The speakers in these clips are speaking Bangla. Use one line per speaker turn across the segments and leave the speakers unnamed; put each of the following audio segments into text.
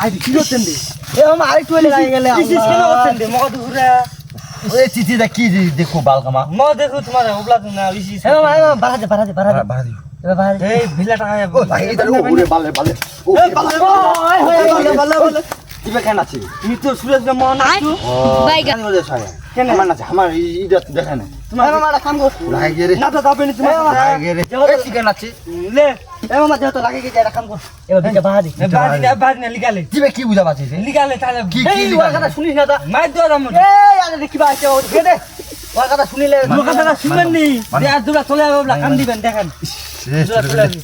আই কি করছেন রে
এ মামা আরেকটু হলে লাগে গেলে
ইসিস কেন করছেন রে মগা দুপুরে
ওই চিঠিটা কি দেখো বালকামা
ম দেখো তোমার ওবলা না ইসিস
এ মামা বাড়া দে এবার বাড়া দে
এই ভিলা টাকা
ও ভাই এটা ওরে বালে বালে ও
বালে
দিবে কেন আছে
তুমি তো সুরজ না মন আছো
কেন ওরে সায়া কেন আমার না আমার ইটা দেখে না
তোমার মামা কাম কর
লাগে গে রে
না তো দাবে নি তোমার
লাগে রে এই চিকেন আছে
লে
এ মামা যেহেতু লাগে কি এটা কাম কর এবার বিটা বাড়া দে
বাদ না লিগালে
দিবে কি বুঝা পাচ্ছিস
লিগালে তাহলে
কি
এই ওর কথা শুনিস না তো
মাই দো রাম
এই আরে দেখি বা আছে ওর দে ওর কথা শুনিলে
কথাটা শুনবেন নি যে আর দুলা চলে যাবে বলা কাম দিবেন দেখেন দুলা চলে যাবে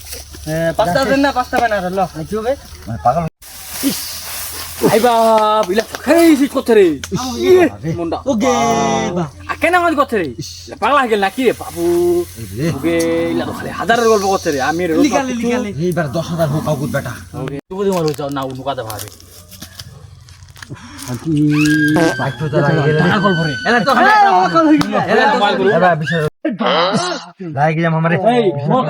পাঁচটা দেন না পাঁচটা বানা ল কি হবে
পাগল
আইবা বিলা খাইছিস কোথা রে মুন্ডা
ওকে বা
আকেনা মাঝ কোথা রে পাগলা হয়ে গেল নাকি রে বাবু ওকে ইলা তো খালি হাজারের গল্প কোথা রে আমি রে
লিগালে
এইবার 10,000 হোক আগুত বেটা
তুই তোমার হইছ না নুকাতে ভাবে
বাইক তো লাগে গে
টাকা গল্প রে
এলা তো খালি
এলা তো মাল করু
এবার বিষয় লাগে গেলাম আমারে
এই মোক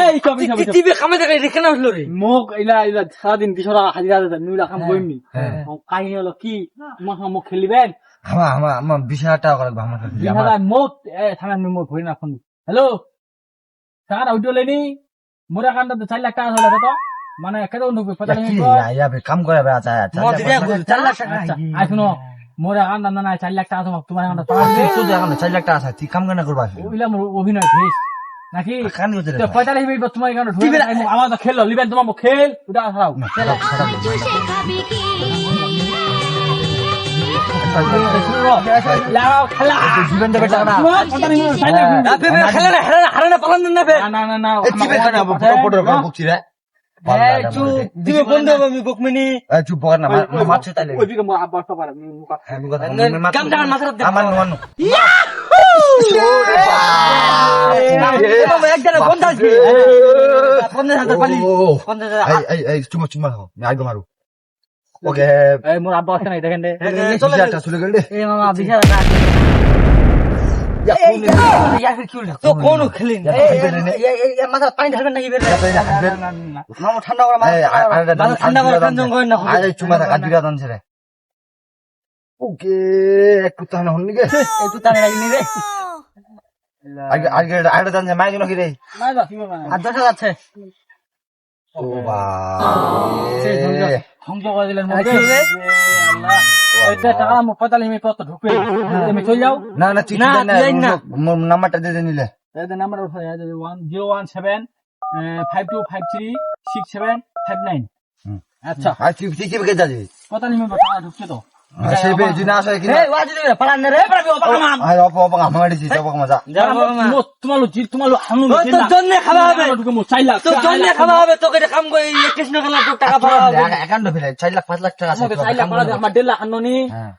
এই কবি কবি
টিভি কামে দেখে রেখে না হলো রে
মোক ইলা ইলা সারাদিন 200 টাকা হাজিরা দে নুইলা কাম কইনি কাহিনী হলো কি মোক খেলিবেন
আমার 20,000 টাকা করে আমার কাছে
ইহালা মোক থানা নিমো ভরি না ফোন হ্যালো টাকা উঠো লেনি মোরা কান্ডা 4 লাখ টাকা হলো তো মানে কেন ঢুকবে পতা নেই
ইয়াবে কাম করে বে আচ্ছা
মত দিয়া 4 লাখ টাকা
আচ্ছা আই শুনো মোরা কান্ডা না 4 লাখ টাকা তোমার কান্ডা পাওয়া
তো দেখো না 4 লাখ টাকা আছে তুই কাম কেন করবা
ওইলা মোর অভিনয় ফেস নাকি
কান করতে
তো 45 মিনিট তোমার কান্ডা ঢুকবে আমার তো খেল লিবেন তোমার খেল ওটা ছাড়াও লাও খেলা
জীবন দেবে টাকা না
খেলে না হারে না পালন না বে
না না না
এই চিবে খানা ফটো বুকছি রে
এই চুপ তুমি বন্ধ হবে আমি বকমিনি
এই চুপ বল না মাছ তাইলে
ওই দিকে মোর আব্বা তো পারে মুকা
কাম টাকা মাথা দে
আমার মন
একজন বন্ধ আছে 50,000 পালি 50,000
এই চুমা চুমা খাও আমি আগে মারু ওকে
এই মোর আব্বা আছে না দেখেন দে
চলে
চলে চলে গেল রে
এই মামা বিশাল টাকা তো কোন খেলি
মাথা পানি ঢালবেন নাকি বের মামা ঠান্ডা করে
ঠান্ডা করে কাঞ্জন করেন না
আরে চুমা থাকা দুইটা দানছে রে ওকে একটু তাহলে হননি গে
একটু টানে লাগনি রে
আগে আগে আরে দানছে মাই জন্য কি রে
মাইবা কি মাইবা
আর 10,000 আছে
ও বা
ধ্বংস করে দিলেন মধ্যে আল্লাহ এটা টাকা মো 45 মিনিট পর তো ঢুকবে তুমি চলে যাও
না না ঠিক না নাম্বারটা দিয়ে নিলে
এই নাম্বার 1017 5253 6759 আচ্ছা
আর তুই ঠিক কি যাবি
45 মিনিট টাকা ঢুকছে তো
সেই পেজ না আসে কি
এই ওয়াজি দিবে পালান না রে
আয় অপ অপ আমার দিছি সব মজা
তোমালো হানু
তোর জন্য খাওয়া হবে
ঢুকে মো 4 লাখ
তোর জন্য খাওয়া হবে তোকে কাম করে কৃষ্ণ খেলা তোর টাকা পাওয়া হবে
একাউন্ট ফেলে 4 লাখ 5 লাখ টাকা আছে
আমাকে 4 লাখ পালা আমার 1.5 লাখ আননি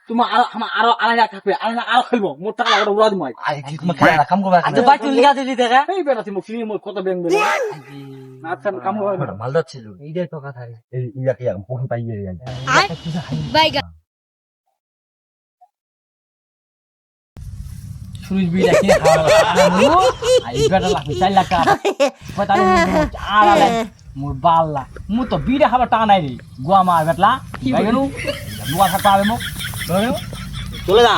তোমার আমার আরো 2.5 লাখ থাকবে আরো খেলবো মোর টাকা লাগা উড়া দিমাই
আই কি তুমি কাম করবা
আচ্ছা বাচ্চা লিখা দিলি দেখা
এই বেটা তুমি চিনি মোর কত ব্যাংক বেলে আচ্ছা কাম হয় না
মালদা ছিল
এইটাই তো কথা রে
এই ইয়াকে পোন পাইয়ে রে
বাইগা
সুরিশ বিটা কি খাওয়া আই বেটা লাখ 4 লাখ টাকা 45 আড়ালে মোর বাল্লা মু তো বিড়া খাবার টাকা নাই রে গোয়া মা বেটলা বাইগানু গোয়া থাকতে হবে মো
চলে যা